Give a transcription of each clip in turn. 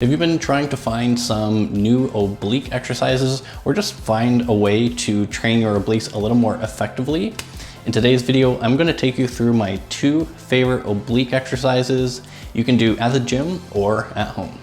Have you been trying to find some new oblique exercises or just find a way to train your obliques a little more effectively? In today's video, I'm going to take you through my 2 favorite oblique exercises you can do at the gym or at home.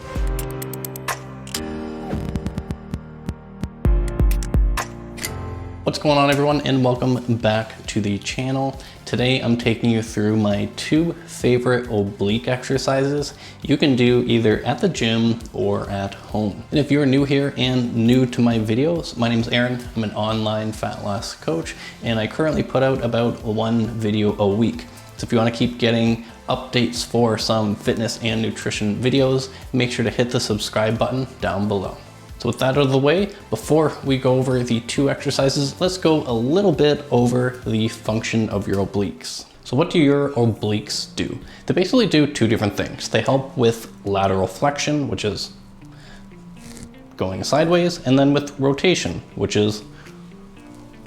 What's going on, everyone, and welcome back to the channel. Today I'm taking you through my 2 favorite oblique exercises you can do either at the gym or at home. And if you're new here and new to my videos, my name's Aaron. I'm an online fat loss coach, and I currently put out about 1 video a week. So if you want to keep getting updates for some fitness and nutrition videos, make sure to hit the subscribe button down below. So with that out of the way, before we go over the 2 exercises, let's go a little bit over the function of your obliques. So what do your obliques do? They basically do 2 different things. They help with lateral flexion, which is going sideways, and then with rotation, which is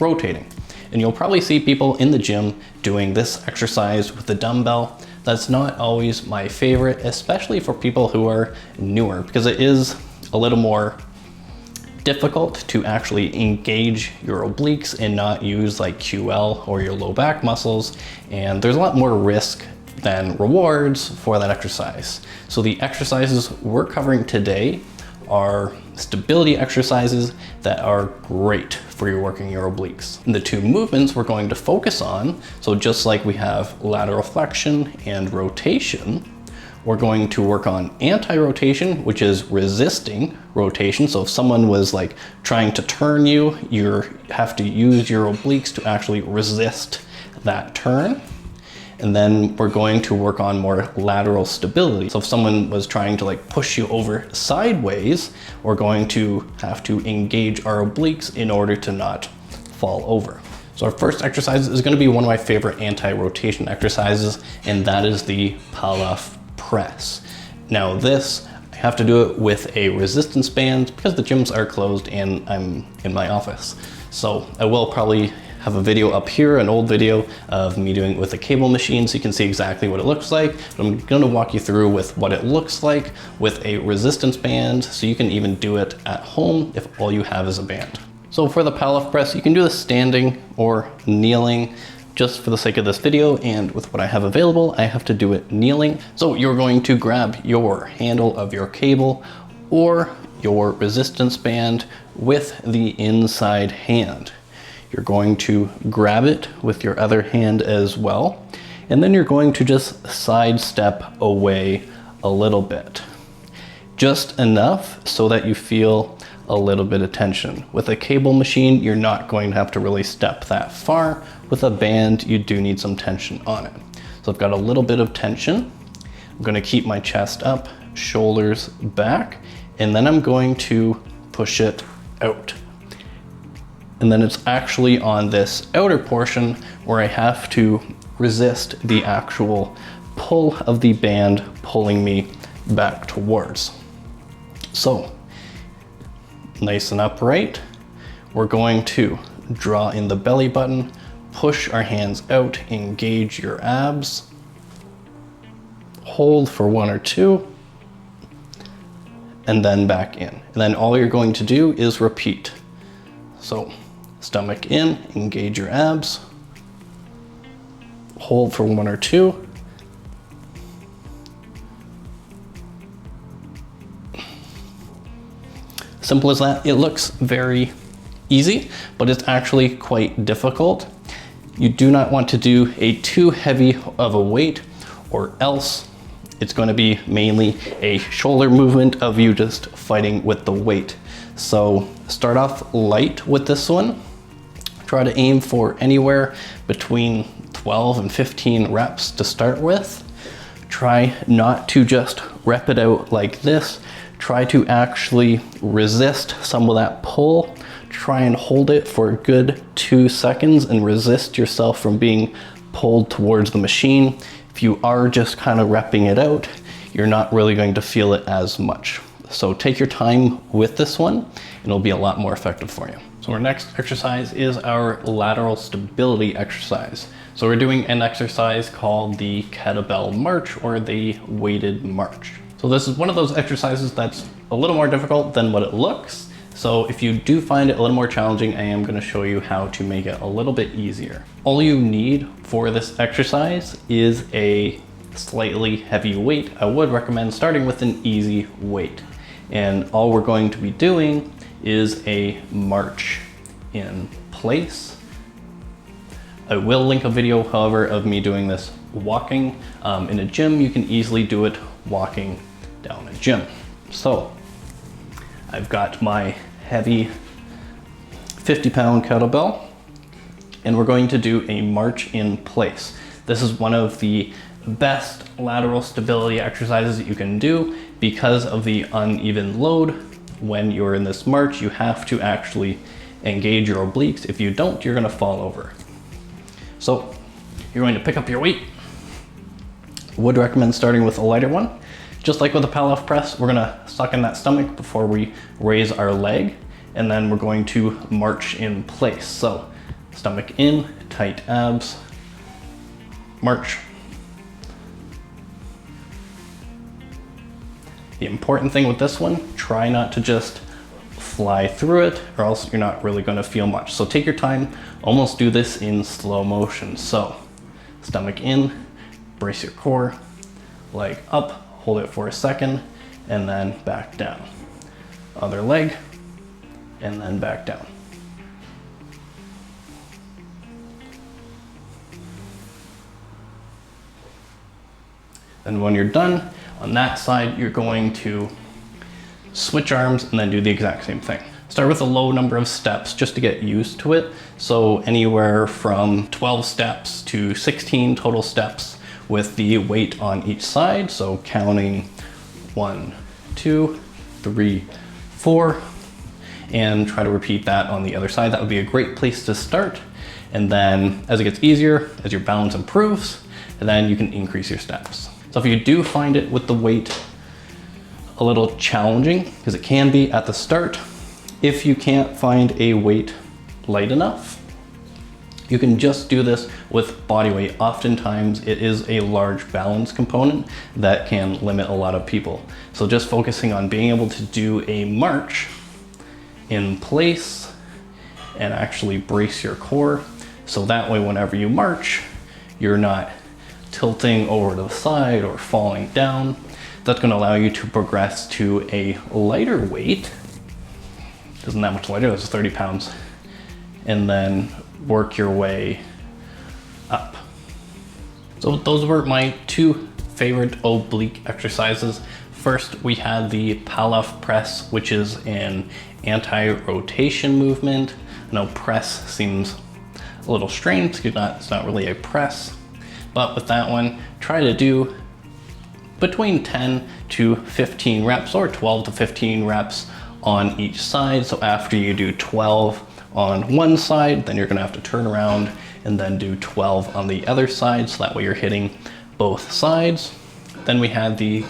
rotating. And you'll probably see people in the gym doing this exercise with the dumbbell. That's not always my favorite, especially for people who are newer, because it is a little more difficult to actually engage your obliques and not use like QL or your low back muscles, and there's a lot more risk than rewards for that exercise. So the exercises we're covering today are stability exercises that are great for your working your obliques. And the 2 movements we're going to focus on, so just like we have lateral flexion and rotation, we're going to work on anti-rotation, which is resisting rotation. So if someone was like trying to turn you, you have to use your obliques to actually resist that turn. And then we're going to work on more lateral stability. So if someone was trying to like push you over sideways, we're going to have to engage our obliques in order to not fall over. So our first exercise is going to be one of my favorite anti-rotation exercises, and that is the Pallof Press. Now this, I have to do it with a resistance band because the gyms are closed and I'm in my office. So I will probably have a video up here, an old video of me doing it with a cable machine, so you can see exactly what it looks like. But I'm going to walk you through with what it looks like with a resistance band, so you can even do it at home if all you have is a band. So for the Pallof Press, you can do this standing or kneeling. Just for the sake of this video and with what I have available, I have to do it kneeling. So you're going to grab your handle of your cable or your resistance band with the inside hand. You're going to grab it with your other hand as well. And then you're going to just sidestep away a little bit. Just enough so that you feel a little bit of tension. With a cable machine, you're not going to have to really step that far. With a band, you do need some tension on it. So I've got a little bit of tension. I'm going to keep my chest up, shoulders back, and then I'm going to push it out. And then it's actually on this outer portion where I have to resist the actual pull of the band pulling me back towards. So nice and upright, we're going to draw in the belly button, push our hands out, engage your abs, hold for 1 or 2, and then back in. And then all you're going to do is repeat. So stomach in, engage your abs, hold for 1 or 2, simple as that. It looks very easy, but it's actually quite difficult. You do not want to do a too heavy of a weight, or else it's going to be mainly a shoulder movement of you just fighting with the weight. So start off light with this one. Try to aim for anywhere between 12 and 15 reps to start with. Try not to just rep it out like this. Try to actually resist some of that pull. Try and hold it for a good 2 seconds and resist yourself from being pulled towards the machine. If you are just kind of repping it out, you're not really going to feel it as much. So take your time with this one and it'll be a lot more effective for you. So our next exercise is our lateral stability exercise. So we're doing an exercise called the Kettlebell March or the weighted march. So this is one of those exercises that's a little more difficult than what it looks. So if you do find it a little more challenging, I am going to show you how to make it a little bit easier. All you need for this exercise is a slightly heavy weight. I would recommend starting with an easy weight. And all we're going to be doing is a march in place. I will link a video, however, of me doing this walking. In a gym, you can easily do it walking down a gym. So I've got my heavy 50-pound kettlebell, and we're going to do a march in place. This is one of the best lateral stability exercises that you can do because of the uneven load. When you're in this march, you have to actually engage your obliques. If you don't, you're gonna fall over. So you're going to pick up your weight. Would recommend starting with a lighter one. Just like with the Pallof Press, we're gonna suck in that stomach before we raise our leg, and then we're going to march in place. So stomach in, tight abs, march. The important thing with this one, try not to just fly through it, or else you're not really gonna feel much. So take your time, almost do this in slow motion. So stomach in, brace your core, leg up, hold it for a second, and then back down. Other leg, and then back down. And when you're done, on that side, you're going to switch arms and then do the exact same thing. Start with a low number of steps just to get used to it. So anywhere from 12 steps to 16 total steps with the weight on each side. So counting 1, 2, 3, 4, and try to repeat that on the other side. That would be a great place to start. And then as it gets easier, as your balance improves, and then you can increase your steps. So if you do find it with the weight a little challenging, because it can be at the start, if you can't find a weight light enough, you can just do this with body weight. Oftentimes it is a large balance component that can limit a lot of people. So just focusing on being able to do a march in place and actually brace your core. So that way, whenever you march, you're not tilting over to the side or falling down. That's going to allow you to progress to a lighter weight. Isn't that much lighter? That's 30 pounds. And then work your way up. So those were my two favorite oblique exercises. First, we had the Pallof Press, which is an anti-rotation movement. I know press seems a little strange because it's not really a press. But with that one, try to do between 10 to 15 reps or 12 to 15 reps on each side. So after you do 12 on one side, then you're gonna have to turn around and then do 12 on the other side. So that way you're hitting both sides. Then we had the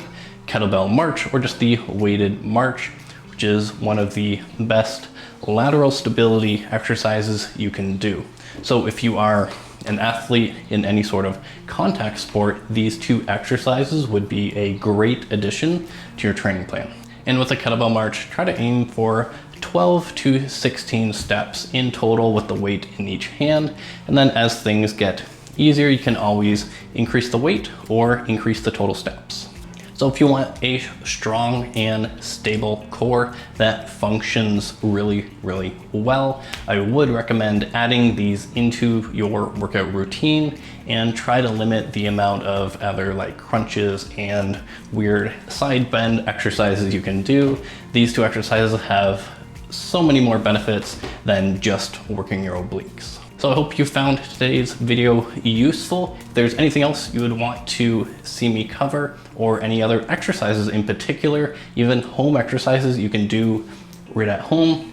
Kettlebell March, or just the weighted march, which is one of the best lateral stability exercises you can do. So if you are an athlete in any sort of contact sport, these two exercises would be a great addition to your training plan. And with the Kettlebell March, try to aim for 12 to 16 steps in total with the weight in each hand. And then as things get easier, you can always increase the weight or increase the total steps. So if you want a strong and stable core that functions really, really well, I would recommend adding these into your workout routine and try to limit the amount of other like crunches and weird side bend exercises you can do. These two exercises have so many more benefits than just working your obliques. So I hope you found today's video useful. If there's anything else you would want to see me cover, or any other exercises in particular, even home exercises you can do right at home,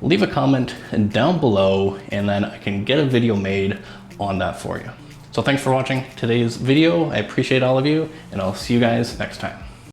leave a comment down below and then I can get a video made on that for you. So thanks for watching today's video. I appreciate all of you, and I'll see you guys next time.